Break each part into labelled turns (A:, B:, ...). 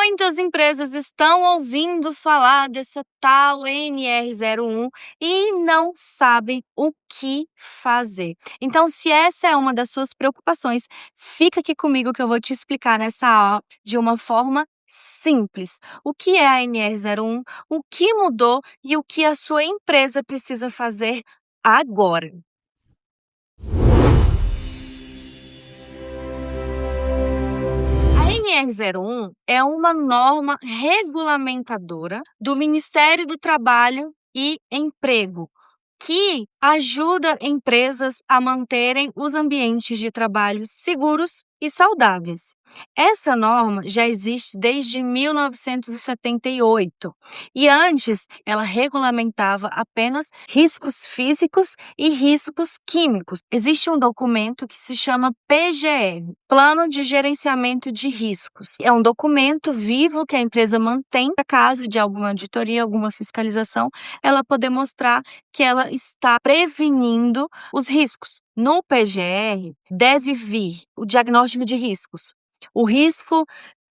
A: Muitas empresas estão ouvindo falar dessa tal NR01 e não sabem o que fazer. Então, se essa é uma das suas preocupações, fica aqui comigo que eu vou te explicar nessa aula de uma forma simples. O que é a NR01, o que mudou e o que a sua empresa precisa fazer agora. A NR01 é uma norma regulamentadora do Ministério do Trabalho e Emprego, que ajuda empresas a manterem os ambientes de trabalho seguros e saudáveis. Essa norma já existe desde 1978 e antes ela regulamentava apenas riscos físicos e riscos químicos. Existe um documento que se chama PGR, Plano de Gerenciamento de Riscos. É um documento vivo que a empresa mantém para caso de alguma auditoria, alguma fiscalização, ela poder mostrar que ela está prevenindo os riscos. No PGR, deve vir o diagnóstico de riscos. O risco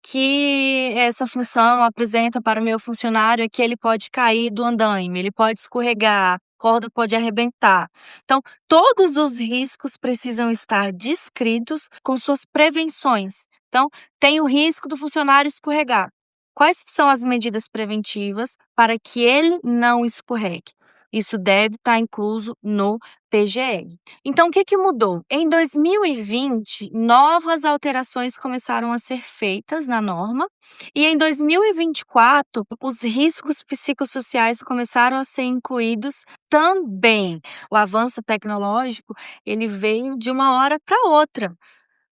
A: que essa função apresenta para o meu funcionário é que ele pode cair do andaime, ele pode escorregar, a corda pode arrebentar. Então, todos os riscos precisam estar descritos com suas prevenções. Então, tem o risco do funcionário escorregar. Quais são as medidas preventivas para que ele não escorregue? Isso deve estar incluso no PGR. Então, o que mudou? Em 2020, novas alterações começaram a ser feitas na norma e em 2024, os riscos psicossociais começaram a ser incluídos também. O avanço tecnológico, ele veio de uma hora para outra,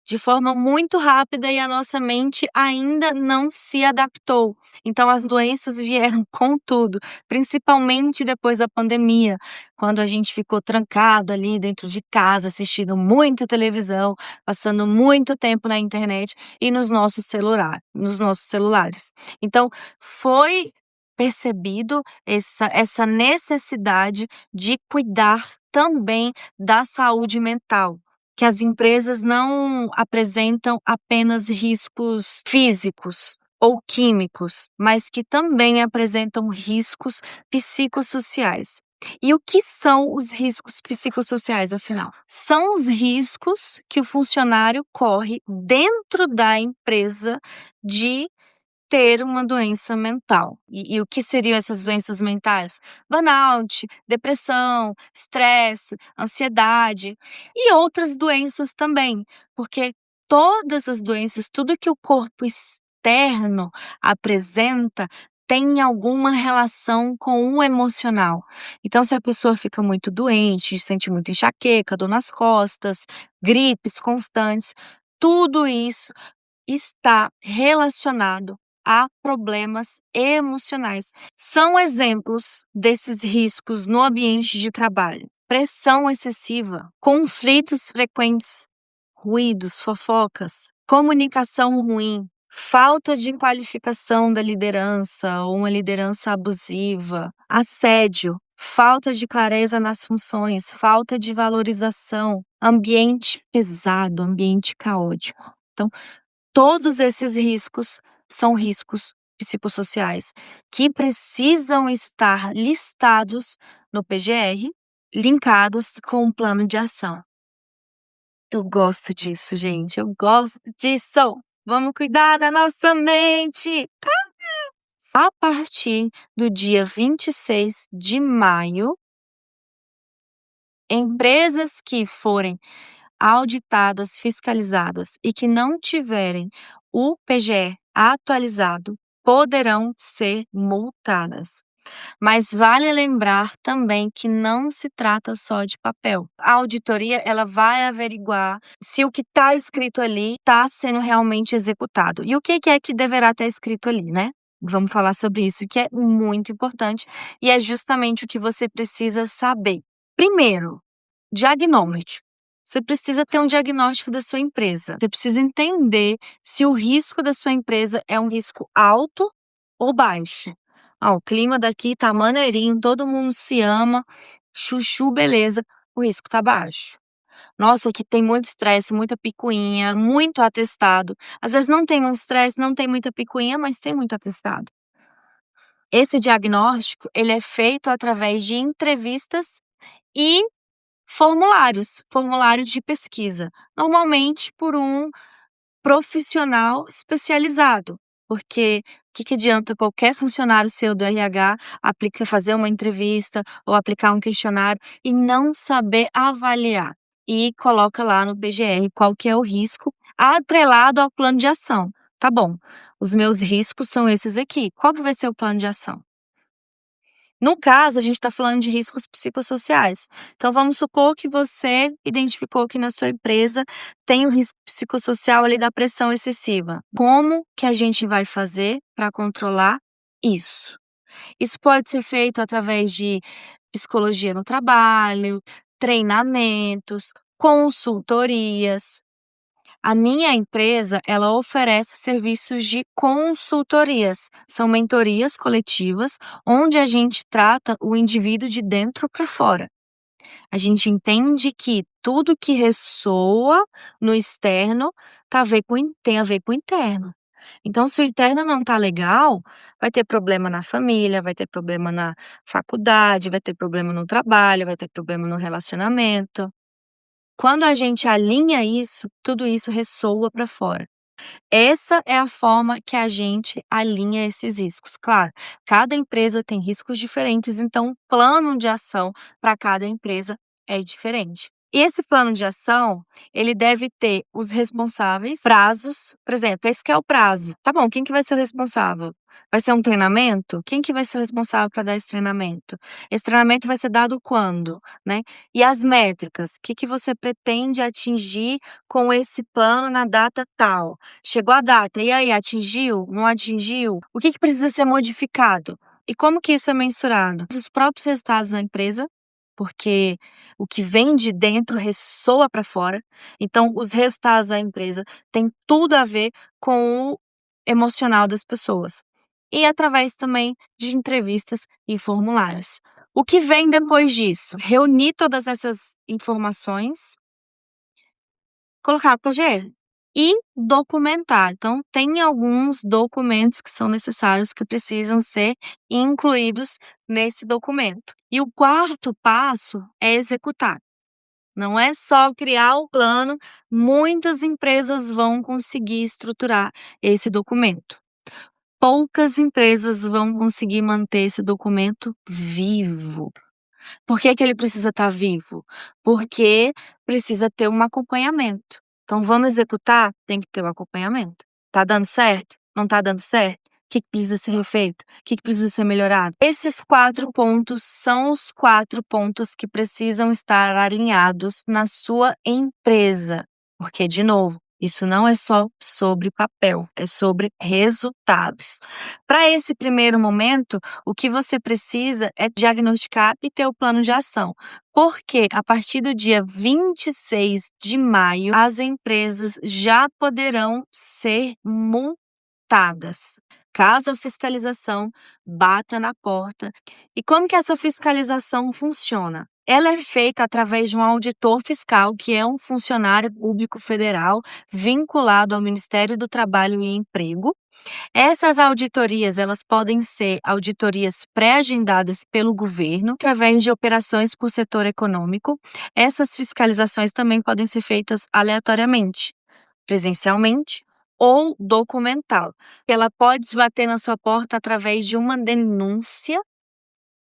A: de forma muito rápida e a nossa mente ainda não se adaptou. Então as doenças vieram com tudo, principalmente depois da pandemia, quando a gente ficou trancado ali dentro de casa, assistindo muita televisão, passando muito tempo na internet e nos nossos celulares. Então foi percebido essa necessidade de cuidar também da saúde mental, que as empresas não apresentam apenas riscos físicos ou químicos, mas que também apresentam riscos psicossociais. E o que são os riscos psicossociais, afinal? São os riscos que o funcionário corre dentro da empresa de ter uma doença mental. E o que seriam essas doenças mentais? Burnout, depressão, estresse, ansiedade e outras doenças também, porque todas as doenças, tudo que o corpo externo apresenta tem alguma relação com o emocional. Então, se a pessoa fica muito doente, sente muita enxaqueca, dor nas costas, gripes constantes, tudo isso está relacionado a problemas emocionais. São exemplos desses riscos no ambiente de trabalho: pressão excessiva, conflitos frequentes, ruídos, fofocas, comunicação ruim, falta de qualificação da liderança ou uma liderança abusiva, assédio, falta de clareza nas funções, falta de valorização, ambiente pesado, ambiente caótico. Então, todos esses riscos são riscos psicossociais que precisam estar listados no PGR, linkados com um plano de ação. Eu gosto disso, gente, eu gosto disso. Vamos cuidar da nossa mente. A partir do dia 26 de maio, empresas que forem auditadas, fiscalizadas e que não tiverem o PGR atualizado poderão ser multadas. Mas vale lembrar também que não se trata só de papel. A auditoria, ela vai averiguar se o que está escrito ali está sendo realmente executado. E o que é que deverá estar escrito ali, né? Vamos falar sobre isso, que é muito importante e é justamente o que você precisa saber. Primeiro, diagnóstico. Você precisa ter um diagnóstico da sua empresa. Você precisa entender se o risco da sua empresa é um risco alto ou baixo. O clima daqui tá maneirinho, todo mundo se ama, chuchu, beleza, o risco tá baixo. Nossa, que tem muito estresse, muita picuinha, muito atestado. Às vezes não tem muito estresse, não tem muita picuinha, mas tem muito atestado. Esse diagnóstico, ele é feito através de entrevistas e formulários de pesquisa, normalmente por um profissional especializado, porque o que que adianta qualquer funcionário seu do RH fazer uma entrevista ou aplicar um questionário e não saber avaliar, e coloca lá no PGR qual que é o risco atrelado ao plano de ação. Tá bom, os meus riscos são esses aqui, qual que vai ser o plano de ação? No caso, a gente está falando de riscos psicossociais. Então, vamos supor que você identificou que na sua empresa tem o risco psicossocial ali da pressão excessiva. Como que a gente vai fazer para controlar isso? Isso pode ser feito através de psicologia no trabalho, treinamentos, consultorias. A minha empresa, ela oferece serviços de consultorias. São mentorias coletivas, onde a gente trata o indivíduo de dentro para fora. A gente entende que tudo que ressoa no externo tem a ver com o interno. Então, se o interno não está legal, vai ter problema na família, vai ter problema na faculdade, vai ter problema no trabalho, vai ter problema no relacionamento. Quando a gente alinha isso, tudo isso ressoa para fora. Essa é a forma que a gente alinha esses riscos. Claro, cada empresa tem riscos diferentes, então o plano de ação para cada empresa é diferente. E esse plano de ação, ele deve ter os responsáveis, prazos, por exemplo, esse que é o prazo. Tá bom, quem que vai ser o responsável? Vai ser um treinamento? Quem que vai ser o responsável para dar esse treinamento? Esse treinamento vai ser dado quando, né? E as métricas, o que que você pretende atingir com esse plano na data tal? Chegou a data, e aí, atingiu? Não atingiu? O que que precisa ser modificado? E como que isso é mensurado? Os próprios resultados da empresa, porque o que vem de dentro ressoa para fora. Então, os resultados da empresa têm tudo a ver com o emocional das pessoas. E através também de entrevistas e formulários. O que vem depois disso? Reunir todas essas informações, colocar no projeto e documentar. Então, tem alguns documentos que são necessários, que precisam ser incluídos nesse documento. E o quarto passo é executar. Não é só criar o plano, muitas empresas vão conseguir estruturar esse documento. Poucas empresas vão conseguir manter esse documento vivo. Por que que ele precisa estar vivo? Porque precisa ter um acompanhamento. Então, vamos executar? Tem que ter um acompanhamento. Tá dando certo? Não tá dando certo? O que que precisa ser refeito? O que que precisa ser melhorado? Esses 4 pontos são os 4 pontos que precisam estar alinhados na sua empresa. Porque, de novo, isso não é só sobre papel, é sobre resultados. Para esse primeiro momento, o que você precisa é diagnosticar e ter o plano de ação. Porque a partir do dia 26 de maio, as empresas já poderão ser multadas, caso a fiscalização bata na porta. E como que essa fiscalização funciona? Ela é feita através de um auditor fiscal, que é um funcionário público federal vinculado ao Ministério do Trabalho e Emprego. Essas auditorias, elas podem ser auditorias pré-agendadas pelo governo, através de operações por setor econômico. Essas fiscalizações também podem ser feitas aleatoriamente, presencialmente ou documental. Ela pode bater na sua porta através de uma denúncia,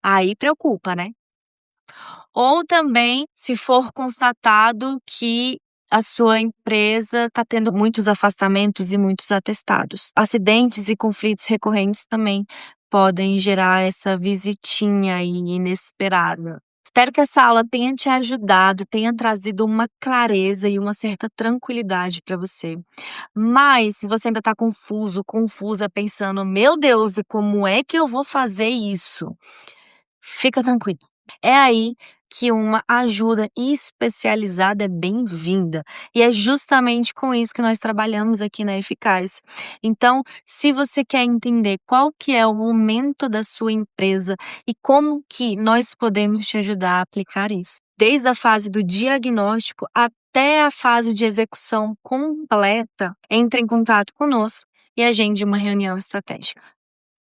A: aí preocupa, né? Ou também, se for constatado que a sua empresa está tendo muitos afastamentos e muitos atestados. Acidentes e conflitos recorrentes também podem gerar essa visitinha aí inesperada. Espero que essa aula tenha te ajudado, tenha trazido uma clareza e uma certa tranquilidade para você. Mas se você ainda está confuso, confusa, pensando, meu Deus, e como é que eu vou fazer isso? Fica tranquilo. É aí que uma ajuda especializada é bem-vinda. E é justamente com isso que nós trabalhamos aqui na Eficaz. Então, se você quer entender qual que é o momento da sua empresa e como que nós podemos te ajudar a aplicar isso, desde a fase do diagnóstico até a fase de execução completa, entre em contato conosco e agende uma reunião estratégica.